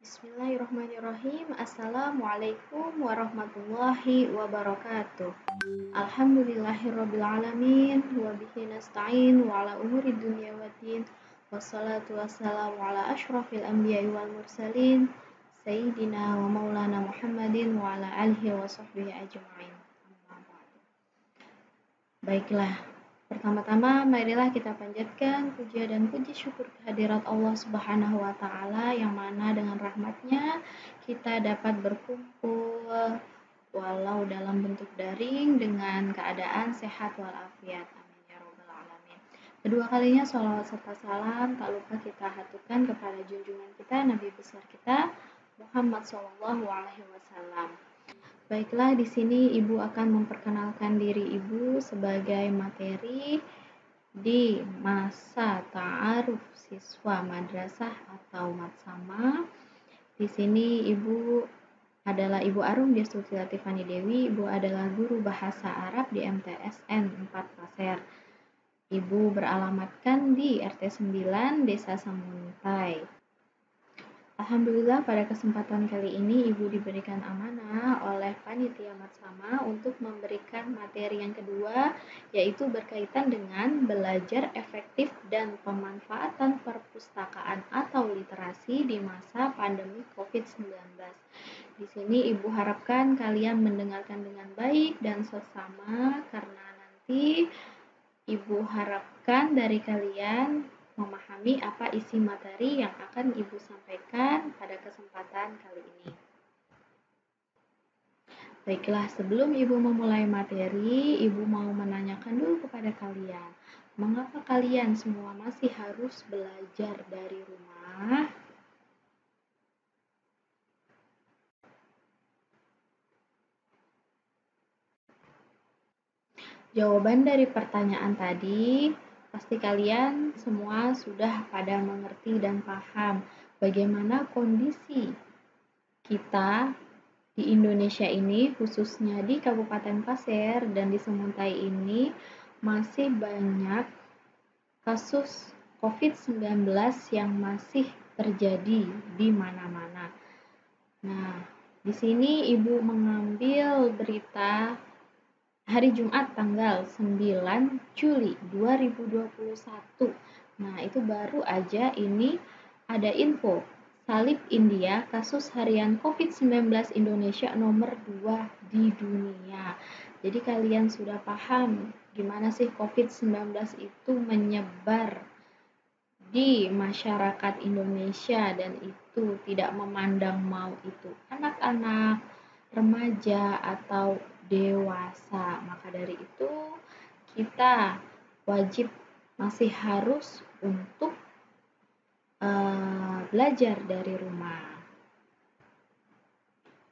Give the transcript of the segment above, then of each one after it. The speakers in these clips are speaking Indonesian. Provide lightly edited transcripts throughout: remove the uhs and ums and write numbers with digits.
Bismillahirrahmanirrahim. Assalamualaikum warahmatullahi wabarakatuh. Alhamdulillahirrabbilalamin. Wa bihi nasta'in wa ala umuri dunya waddin. Wassalatu wassalamu ala ashrafil anbiya'i wal mursalin. Sayyidina wa maulana Muhammadin wa ala alihi wa sahbihi ajma'in. Baiklah, pertama-tama marilah kita panjatkan puja dan puji syukur kehadirat Allah Subhanahu wa Ta'ala, yang mana dengan rahmatnya kita dapat berkumpul walau dalam bentuk daring dengan keadaan sehat walafiat. Amin ya robbal alamin. Kedua kalinya sholawat serta salam tak lupa kita haturkan kepada junjungan kita, Nabi besar kita Muhammad Shallallahu Alaihi Wasallam. Baiklah, di sini Ibu akan memperkenalkan diri Ibu sebagai materi di masa ta'aruf siswa madrasah atau matsama. Di sini Ibu adalah Ibu Arum Destuti Latifani Dewi. Ibu adalah guru bahasa Arab di MTSN 4 Pasir. Ibu beralamatkan di RT 9 Desa Samuntai. Alhamdulillah, pada kesempatan kali ini Ibu diberikan amanah oleh panitia matsama untuk memberikan materi yang kedua, yaitu berkaitan dengan belajar efektif dan pemanfaatan perpustakaan atau literasi di masa pandemi COVID-19. Di sini Ibu harapkan kalian mendengarkan dengan baik dan seksama, karena nanti Ibu harapkan dari kalian memahami apa isi materi yang akan Ibu sampaikan pada kesempatan kali ini. Baiklah, sebelum Ibu memulai materi, Ibu mau menanyakan dulu kepada kalian, mengapa kalian semua masih harus belajar dari rumah? Jawaban dari pertanyaan tadi, pasti kalian semua sudah pada mengerti dan paham bagaimana kondisi kita di Indonesia ini, khususnya di Kabupaten Pasir dan di Samuntai ini, masih banyak kasus COVID-19 yang masih terjadi di mana-mana. Nah, di sini Ibu mengambil berita hari Jumat tanggal 9 Juli 2021. Nah, itu baru aja ini ada info salib India kasus harian COVID-19 Indonesia nomor 2 di dunia. Jadi kalian sudah paham gimana sih COVID-19 itu menyebar di masyarakat Indonesia, dan itu tidak memandang mau itu anak-anak, remaja, atau dewasa. Maka dari itu kita wajib masih harus untuk belajar dari rumah.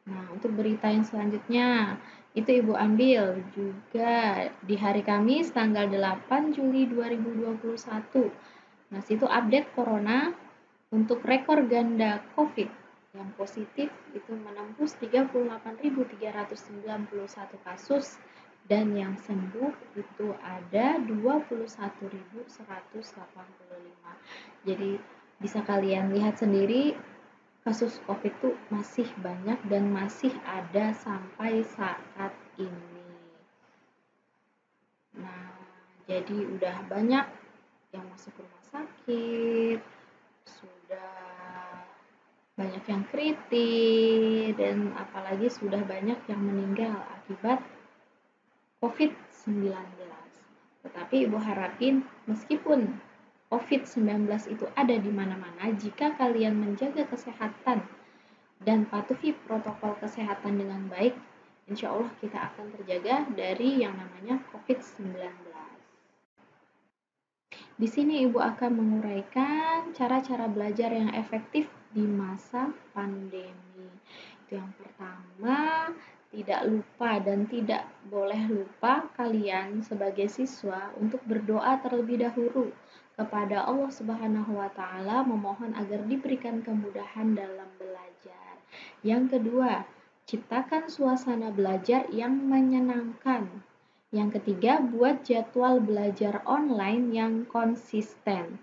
Nah, untuk berita yang selanjutnya itu Ibu ambil juga di hari Kamis tanggal 8 Juli 2021. Nah, situ update corona untuk rekor ganda COVID yang positif itu menembus 38.391 kasus, dan yang sembuh itu ada 21.185. Jadi bisa kalian lihat sendiri, kasus COVID itu masih banyak dan masih ada sampai saat ini. Nah, jadi udah banyak yang masuk rumah sakit, sudah banyak yang kritis, dan apalagi sudah banyak yang meninggal akibat COVID-19. Tetapi Ibu harapin meskipun COVID-19 itu ada di mana-mana, jika kalian menjaga kesehatan dan patuhi protokol kesehatan dengan baik, insya Allah kita akan terjaga dari yang namanya COVID-19. Di sini Ibu akan menguraikan cara-cara belajar yang efektif di masa pandemi. Itu yang pertama, tidak lupa dan tidak boleh lupa kalian sebagai siswa untuk berdoa terlebih dahulu kepada Allah Subhanahu wa Ta'ala, memohon agar diberikan kemudahan dalam belajar. Yang kedua, ciptakan suasana belajar yang menyenangkan. Yang ketiga, buat jadwal belajar online yang konsisten.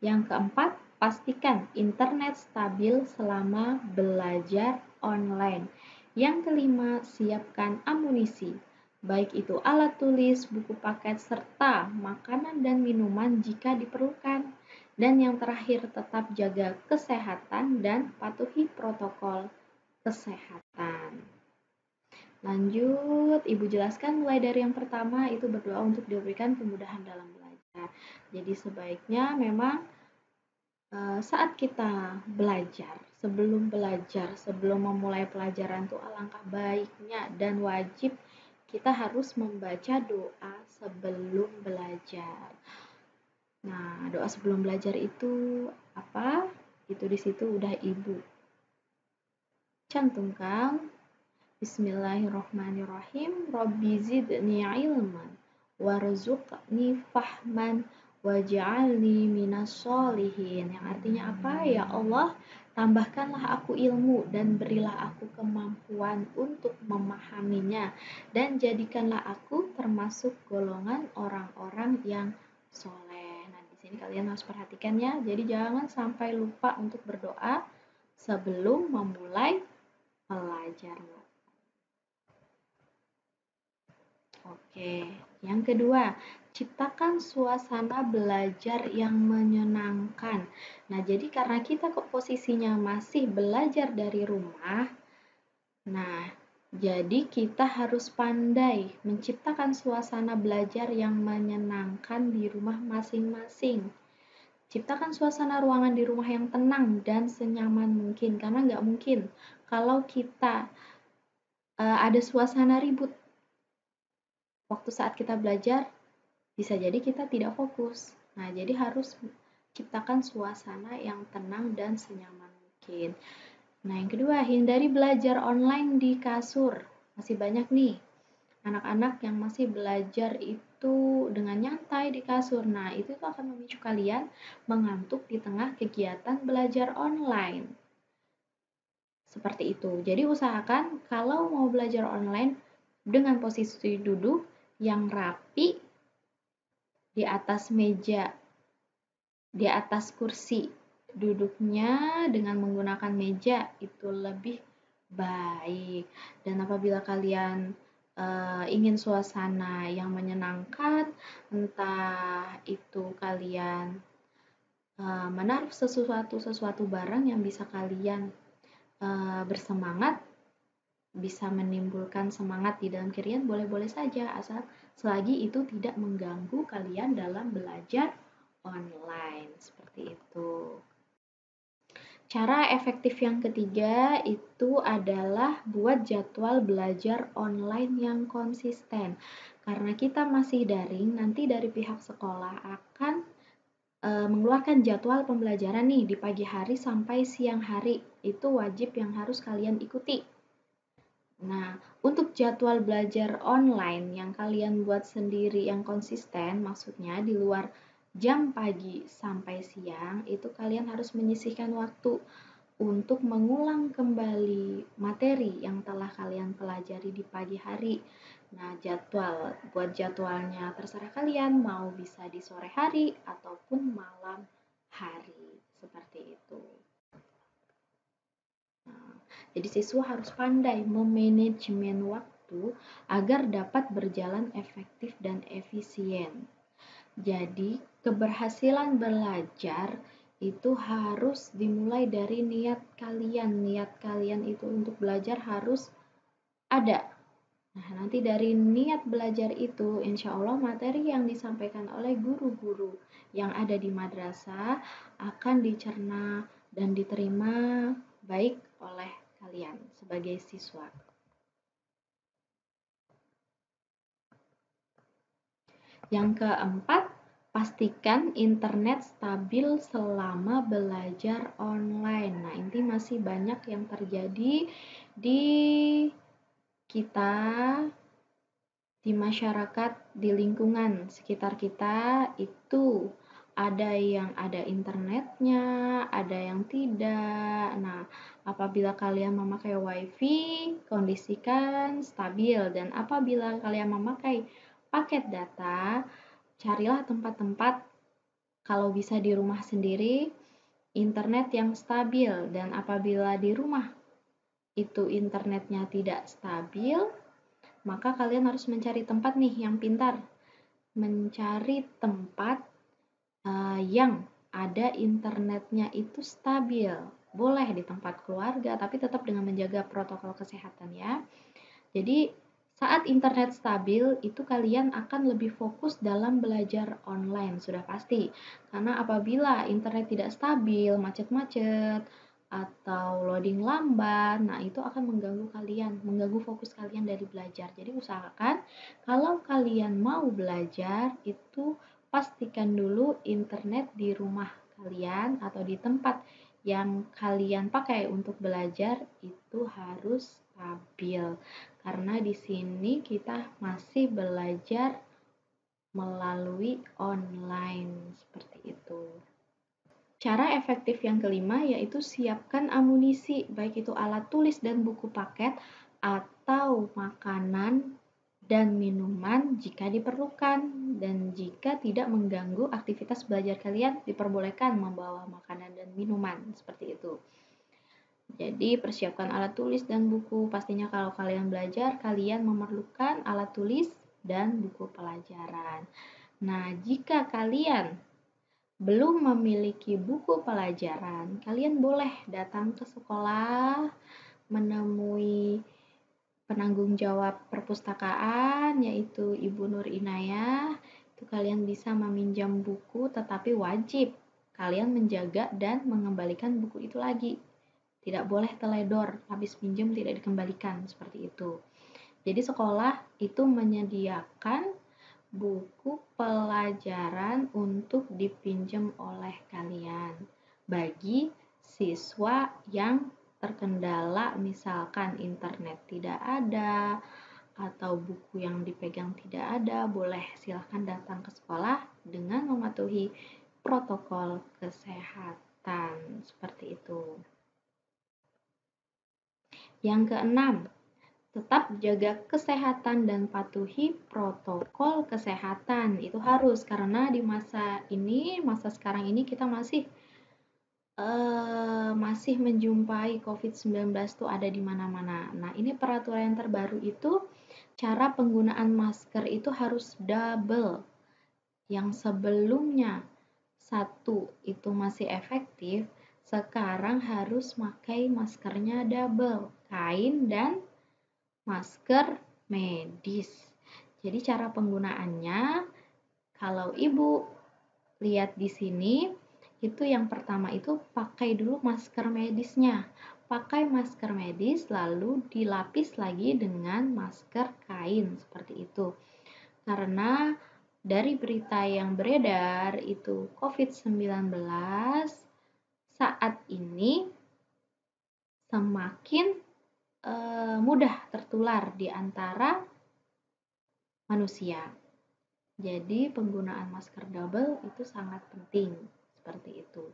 Yang keempat, pastikan internet stabil selama belajar online. Yang kelima, siapkan amunisi, baik itu alat tulis, buku paket, serta makanan dan minuman jika diperlukan. Dan yang terakhir, tetap jaga kesehatan dan patuhi protokol kesehatan. Lanjut, Ibu jelaskan mulai dari yang pertama itu berdoa untuk diberikan kemudahan dalam belajar. Jadi sebaiknya memang saat kita belajar, sebelum memulai pelajaran itu alangkah baiknya dan wajib kita harus membaca doa sebelum belajar. Nah, doa sebelum belajar itu apa? Itu di situ udah Ibu cantumkan. Bismillahirrahmanirrahim. Rabbi zidni ilman warzuqni fahman waj'alni minas solihin. Yang artinya apa? Ya Allah, tambahkanlah aku ilmu dan berilah aku kemampuan untuk memahaminya dan jadikanlah aku termasuk golongan orang-orang yang soleh. Nah, di sini kalian harus perhatikan ya. Jadi jangan sampai lupa untuk berdoa sebelum memulai pelajaran. Oke, yang kedua, ciptakan suasana belajar yang menyenangkan. Nah, jadi karena kita posisinya masih belajar dari rumah, nah, jadi kita harus pandai menciptakan suasana belajar yang menyenangkan di rumah masing-masing. Ciptakan suasana ruangan di rumah yang tenang dan senyaman mungkin, karena nggak mungkin kalau kita ada suasana ribut waktu saat kita belajar, bisa jadi kita tidak fokus. Nah, jadi harus ciptakan suasana yang tenang dan senyaman mungkin. Nah, yang kedua, hindari belajar online di kasur. Masih banyak nih anak-anak yang masih belajar itu dengan nyantai di kasur. Nah, itu tuh akan memicu kalian mengantuk di tengah kegiatan belajar online. Seperti itu. Jadi usahakan kalau mau belajar online dengan posisi duduk yang rapi di atas meja, di atas kursi duduknya dengan menggunakan meja itu lebih baik. Dan apabila kalian ingin suasana yang menyenangkan, entah itu kalian menaruh sesuatu barang yang bisa kalian bersemangat, bisa menimbulkan semangat di dalam kalian, boleh-boleh saja asal selagi itu tidak mengganggu kalian dalam belajar online. Seperti itu. Cara efektif yang ketiga itu adalah buat jadwal belajar online yang konsisten. Karena kita masih daring, nanti dari pihak sekolah akan mengeluarkan jadwal pembelajaran nih di pagi hari sampai siang hari. Itu wajib yang harus kalian ikuti. Nah, untuk jadwal belajar online yang kalian buat sendiri yang konsisten, maksudnya di luar jam pagi sampai siang, itu kalian harus menyisihkan waktu untuk mengulang kembali materi yang telah kalian pelajari di pagi hari. Nah, buat jadwalnya terserah kalian, mau bisa di sore hari ataupun malam hari, seperti itu. Jadi siswa harus pandai memanajemen waktu agar dapat berjalan efektif dan efisien. Jadi keberhasilan belajar itu harus dimulai dari niat kalian. Niat kalian itu untuk belajar harus ada. Nah, nanti dari niat belajar itu, insya Allah materi yang disampaikan oleh guru-guru yang ada di madrasah akan dicerna dan diterima baik oleh kalian sebagai siswa. Yang keempat, pastikan internet stabil selama belajar online. Nah, ini masih banyak yang terjadi di kita, di masyarakat, di lingkungan sekitar kita itu ada yang ada internetnya, ada yang tidak. Nah, apabila kalian memakai WiFi, kondisikan stabil. Dan apabila kalian memakai paket data, carilah tempat-tempat kalau bisa di rumah sendiri internet yang stabil, dan apabila di rumah itu internetnya tidak stabil, maka kalian harus mencari tempat nih yang pintar. Mencari tempat yang ada internetnya itu stabil. Boleh di tempat keluarga, tapi tetap dengan menjaga protokol kesehatan ya. Jadi saat internet stabil, itu kalian akan lebih fokus dalam belajar online, sudah pasti. Karena apabila internet tidak stabil, macet-macet, atau loading lambat, nah itu akan mengganggu fokus kalian dari belajar. Jadi usahakan kalau kalian mau belajar, itu pastikan dulu internet di rumah kalian atau di tempat yang kalian pakai untuk belajar itu harus stabil. Karena di sini kita masih belajar melalui online seperti itu. Cara efektif yang kelima yaitu siapkan amunisi, baik itu alat tulis dan buku paket atau makanan dan minuman jika diperlukan, dan jika tidak mengganggu aktivitas belajar kalian diperbolehkan membawa makanan dan minuman seperti itu. Jadi persiapkan alat tulis dan buku. Pastinya kalau kalian belajar, kalian memerlukan alat tulis dan buku pelajaran. Nah, jika kalian belum memiliki buku pelajaran, kalian boleh datang ke sekolah, menemui penanggung jawab perpustakaan, yaitu Ibu Nur Inayah. Itu kalian bisa meminjam buku, tetapi wajib kalian menjaga dan mengembalikan buku itu lagi. Tidak boleh teledor, habis pinjam tidak dikembalikan, seperti itu. Jadi sekolah itu menyediakan buku pelajaran untuk dipinjam oleh kalian bagi siswa yang terkendala, misalkan internet tidak ada atau buku yang dipegang tidak ada, boleh silahkan datang ke sekolah dengan mematuhi protokol kesehatan seperti itu. Yang keenam, tetap jaga kesehatan dan patuhi protokol kesehatan. Itu harus, karena di masa sekarang ini kita masih menjumpai COVID-19 tuh ada di mana-mana. Nah, ini peraturan yang terbaru itu cara penggunaan masker itu harus double. Yang sebelumnya satu itu masih efektif, sekarang harus pakai maskernya double, kain dan masker medis. Jadi cara penggunaannya, kalau Ibu lihat di sini, itu yang pertama itu pakai dulu masker medisnya. Pakai masker medis lalu dilapis lagi dengan masker kain seperti itu. Karena dari berita yang beredar itu COVID-19 saat ini semakin mudah tertular di antara manusia. Jadi penggunaan masker double itu sangat penting, seperti itu.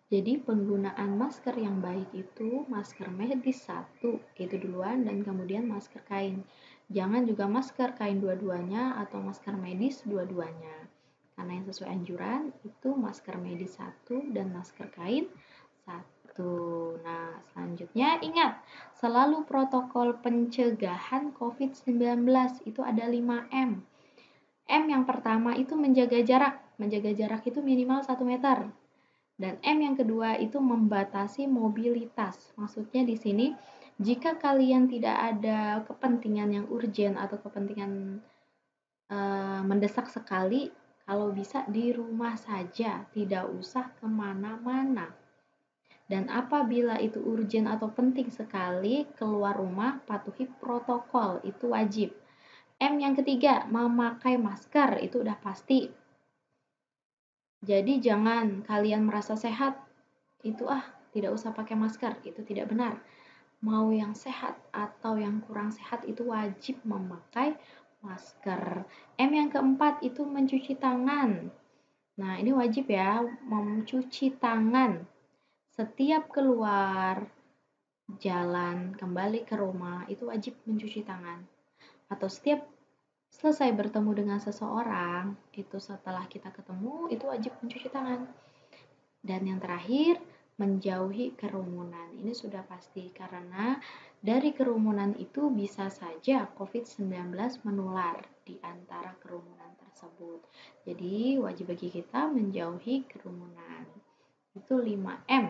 Jadi penggunaan masker yang baik itu masker medis satu, itu duluan, dan kemudian masker kain. Jangan juga masker kain dua-duanya atau masker medis dua-duanya. Karena yang sesuai anjuran itu masker medis satu dan masker kain satu. Nah, selanjutnya ingat, selalu protokol pencegahan COVID-19 itu ada 5M. M yang pertama itu menjaga jarak. Menjaga jarak itu minimal 1 meter. Dan M yang kedua itu membatasi mobilitas. Maksudnya di sini, jika kalian tidak ada kepentingan yang urgent atau kepentingan mendesak sekali, kalau bisa di rumah saja, tidak usah kemana-mana. Dan apabila itu urgent atau penting sekali, keluar rumah, patuhi protokol, itu wajib. M yang ketiga, memakai masker, itu udah pasti. Jadi jangan kalian merasa sehat, itu tidak usah pakai masker, itu tidak benar. Mau yang sehat atau yang kurang sehat itu wajib memakai masker. M yang keempat itu mencuci tangan. Nah, ini wajib ya, mencuci tangan. Setiap keluar jalan kembali ke rumah itu wajib mencuci tangan. Atau setiap selesai bertemu dengan seseorang, itu setelah kita ketemu, itu wajib mencuci tangan. Dan yang terakhir, menjauhi kerumunan. Ini sudah pasti karena dari kerumunan itu bisa saja COVID-19 menular di antara kerumunan tersebut. Jadi wajib bagi kita menjauhi kerumunan. Itu 5M,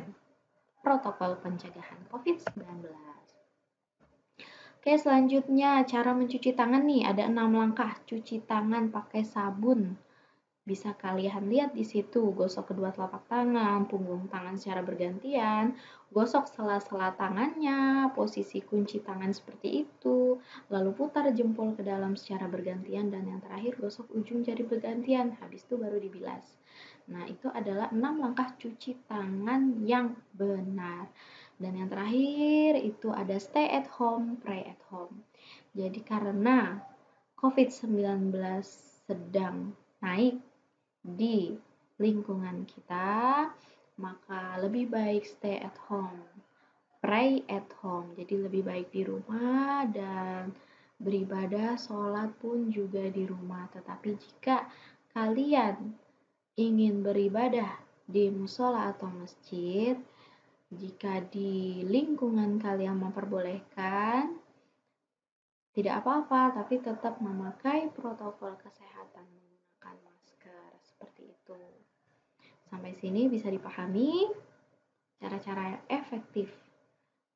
protokol pencegahan COVID-19. Oke, selanjutnya cara mencuci tangan nih, ada 6 langkah. Cuci tangan pakai sabun. Bisa kalian lihat di situ, gosok kedua telapak tangan, punggung tangan secara bergantian, gosok sela-sela tangannya, posisi kunci tangan seperti itu, lalu putar jempol ke dalam secara bergantian, dan yang terakhir gosok ujung jari bergantian, habis itu baru dibilas. Nah, itu adalah 6 langkah cuci tangan yang benar. Dan yang terakhir itu ada stay at home, pray at home. Jadi karena COVID-19 sedang naik di lingkungan kita, maka lebih baik stay at home, pray at home. Jadi lebih baik di rumah dan beribadah, sholat pun juga di rumah. Tetapi jika kalian ingin beribadah di musola atau masjid, jika di lingkungan kalian memperbolehkan, tidak apa-apa, tapi tetap memakai protokol kesehatan menggunakan masker seperti itu. Sampai sini bisa dipahami cara-cara yang efektif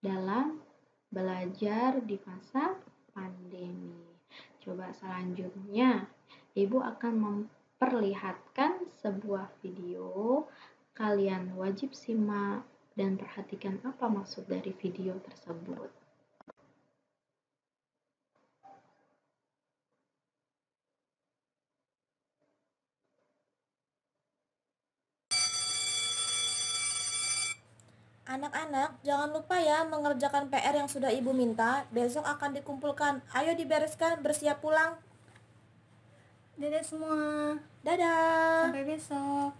dalam belajar di masa pandemi. Coba selanjutnya, Ibu akan memperlihatkan sebuah video. Kalian wajib simak dan perhatikan apa maksud dari video tersebut. Anak-anak, jangan lupa ya mengerjakan PR yang sudah ibu minta. Besok akan dikumpulkan. Ayo dibereskan, bersiap pulang. Dadah semua. Dadah. Sampai besok.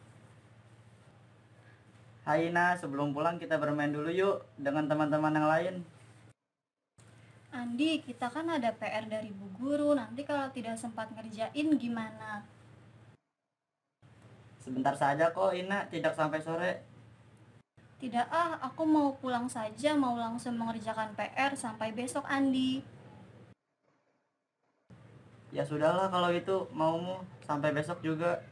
Hai Ina, sebelum pulang kita bermain dulu yuk dengan teman-teman yang lain. Andi, kita kan ada PR dari Bu Guru. Nanti kalau tidak sempat ngerjain gimana? Sebentar saja kok Ina, tidak sampai sore. Tidak aku mau pulang saja, mau langsung mengerjakan PR sampai besok Andi. Ya sudahlah kalau itu maumu, sampai besok juga.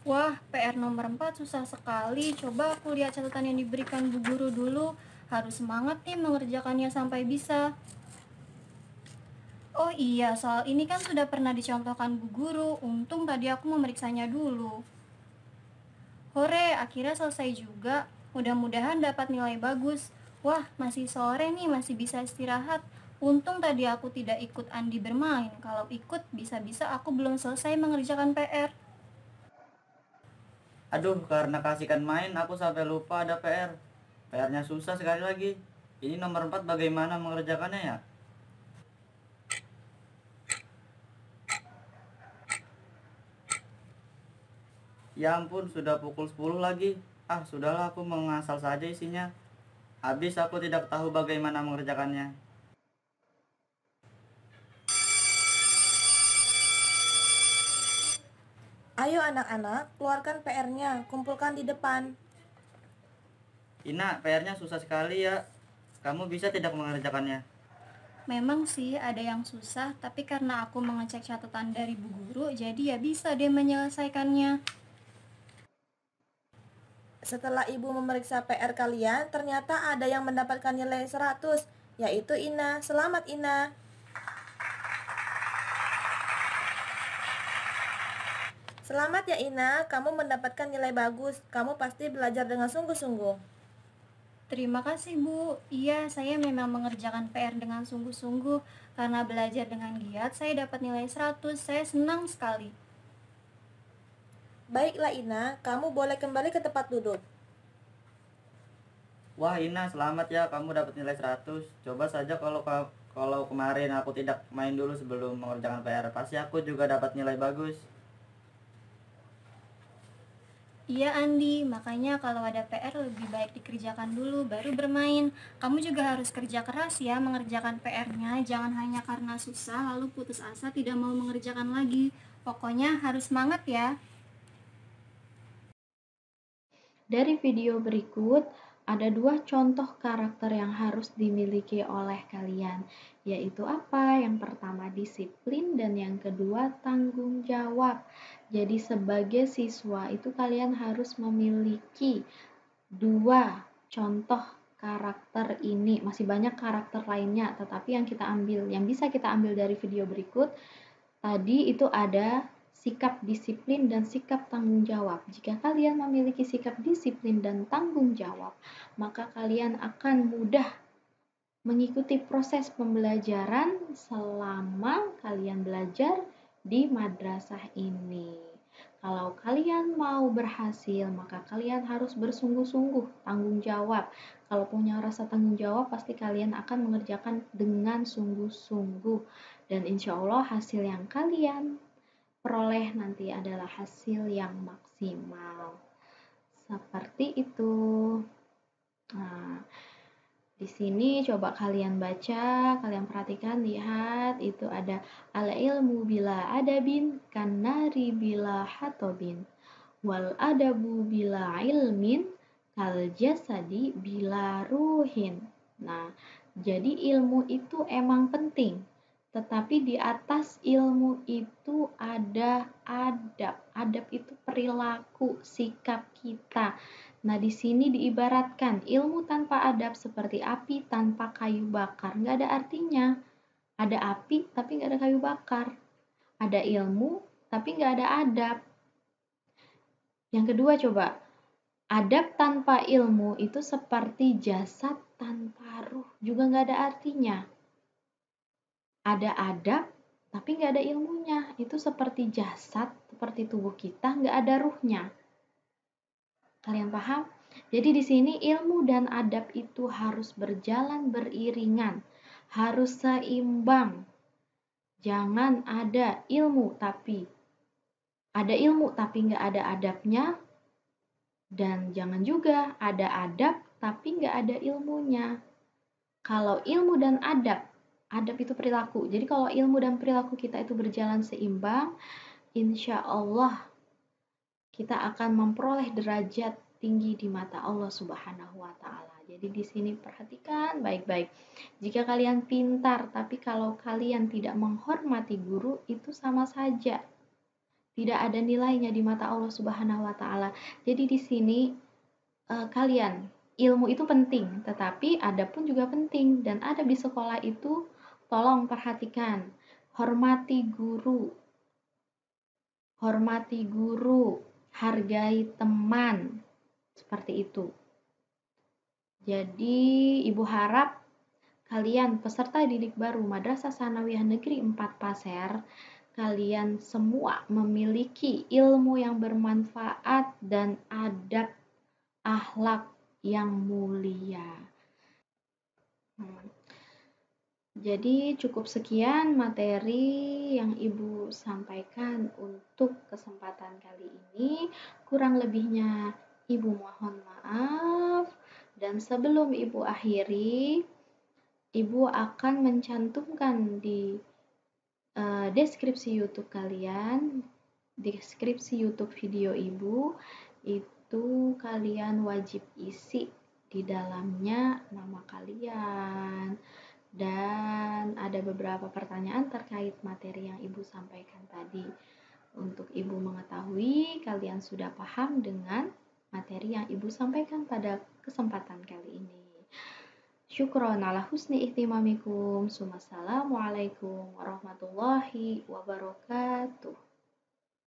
Wah, PR nomor 4 susah sekali. Coba aku lihat catatan yang diberikan Bu Guru dulu. Harus semangat nih mengerjakannya sampai bisa. Oh iya, soal ini kan sudah pernah dicontohkan Bu Guru. Untung tadi aku memeriksanya dulu. Hore, akhirnya selesai juga. Mudah-mudahan dapat nilai bagus. Wah, masih sore nih, masih bisa istirahat. Untung tadi aku tidak ikut Andi bermain. Kalau ikut, bisa-bisa aku belum selesai mengerjakan PR. Aduh, karena kasihkan main aku sampai lupa ada PR. PR-nya susah sekali lagi. Ini nomor 4 bagaimana mengerjakannya ya? Ya ampun, sudah pukul 10 lagi. Ah, sudahlah aku mengasal saja isinya. Habis aku tidak tahu bagaimana mengerjakannya. Ayo anak-anak, keluarkan PR-nya, kumpulkan di depan. Ina, PR-nya susah sekali ya. Kamu bisa tidak mengerjakannya? Memang sih ada yang susah, tapi karena aku mengecek catatan dari Bu Guru, jadi ya bisa dia menyelesaikannya. Setelah ibu memeriksa PR kalian, ternyata ada yang mendapatkan nilai 100, yaitu Ina. Selamat Ina. Selamat ya Ina, kamu mendapatkan nilai bagus. Kamu pasti belajar dengan sungguh-sungguh. Terima kasih Bu. Iya, saya memang mengerjakan PR dengan sungguh-sungguh. Karena belajar dengan giat, saya dapat nilai 100. Saya senang sekali. Baiklah Ina, kamu boleh kembali ke tempat duduk. Wah Ina, selamat ya kamu dapat nilai 100. Coba saja kalau kemarin aku tidak main dulu sebelum mengerjakan PR, pasti aku juga dapat nilai bagus. Iya Andi, makanya kalau ada PR lebih baik dikerjakan dulu baru bermain. Kamu juga harus kerja keras ya mengerjakan PR-nya, jangan hanya karena susah lalu putus asa tidak mau mengerjakan lagi. Pokoknya harus semangat ya. Dari video berikut, ada 2 contoh karakter yang harus dimiliki oleh kalian, yaitu apa? Yang pertama disiplin dan yang kedua tanggung jawab. Jadi sebagai siswa itu kalian harus memiliki 2 contoh karakter ini. Masih banyak karakter lainnya, tetapi yang bisa kita ambil dari video berikut tadi itu ada sikap disiplin dan sikap tanggung jawab. Jika kalian memiliki sikap disiplin dan tanggung jawab, maka kalian akan mudah mengikuti proses pembelajaran selama kalian belajar di madrasah ini. Kalau kalian mau berhasil, maka kalian harus bersungguh-sungguh, tanggung jawab. Kalau punya rasa tanggung jawab, pasti kalian akan mengerjakan dengan sungguh-sungguh. Dan insya Allah hasil yang kalian peroleh nanti adalah hasil yang maksimal. Seperti itu. Nah, di sini coba kalian baca, kalian perhatikan, lihat itu ada al ilmu bila adabin kanari bila hatobin wal adabu bila ilmin kal jasadi bila ruhin. Nah, jadi ilmu itu emang penting, tetapi di atas ilmu itu ada adab. Adab itu perilaku, sikap kita. Nah, di sini diibaratkan ilmu tanpa adab seperti api tanpa kayu bakar. Nggak ada artinya. Ada api tapi nggak ada kayu bakar. Ada ilmu tapi nggak ada adab. Yang kedua coba, adab tanpa ilmu itu seperti jasad tanpa ruh. Juga nggak ada artinya. Ada adab tapi nggak ada ilmunya. Itu seperti jasad, seperti tubuh kita, nggak ada ruhnya. Kalian paham? Jadi di sini ilmu dan adab itu harus berjalan beriringan, harus seimbang. Jangan ada ilmu tapi nggak ada adabnya, dan jangan juga ada adab tapi nggak ada ilmunya. Kalau ilmu dan adab itu perilaku. Jadi kalau ilmu dan perilaku kita itu berjalan seimbang, insya Allah kita akan memperoleh derajat tinggi di mata Allah Subhanahu wa taala. Jadi di sini perhatikan baik-baik. Jika kalian pintar tapi kalau kalian tidak menghormati guru, itu sama saja tidak ada nilainya di mata Allah Subhanahu wa taala. Jadi di sini kalian ilmu itu penting, tetapi adab pun juga penting, dan adab di sekolah itu tolong perhatikan. Hormati guru, hargai teman, seperti itu. Jadi Ibu harap kalian peserta didik baru Madrasah Tsanawiyah Negeri 4 Pasir, kalian semua memiliki ilmu yang bermanfaat dan adab akhlak yang mulia. Jadi cukup sekian materi yang Ibu sampaikan untuk kesempatan kali ini. Kurang lebihnya Ibu mohon maaf. Dan sebelum Ibu akhiri, Ibu akan mencantumkan di deskripsi YouTube kalian, deskripsi YouTube video Ibu, itu kalian wajib isi di dalamnya nama kalian. Dan ada beberapa pertanyaan terkait materi yang Ibu sampaikan tadi. Untuk Ibu mengetahui kalian sudah paham dengan materi yang Ibu sampaikan pada kesempatan kali ini. Syukron ala husni ihtimamikum. Assalamualaikum warahmatullahi wabarakatuh.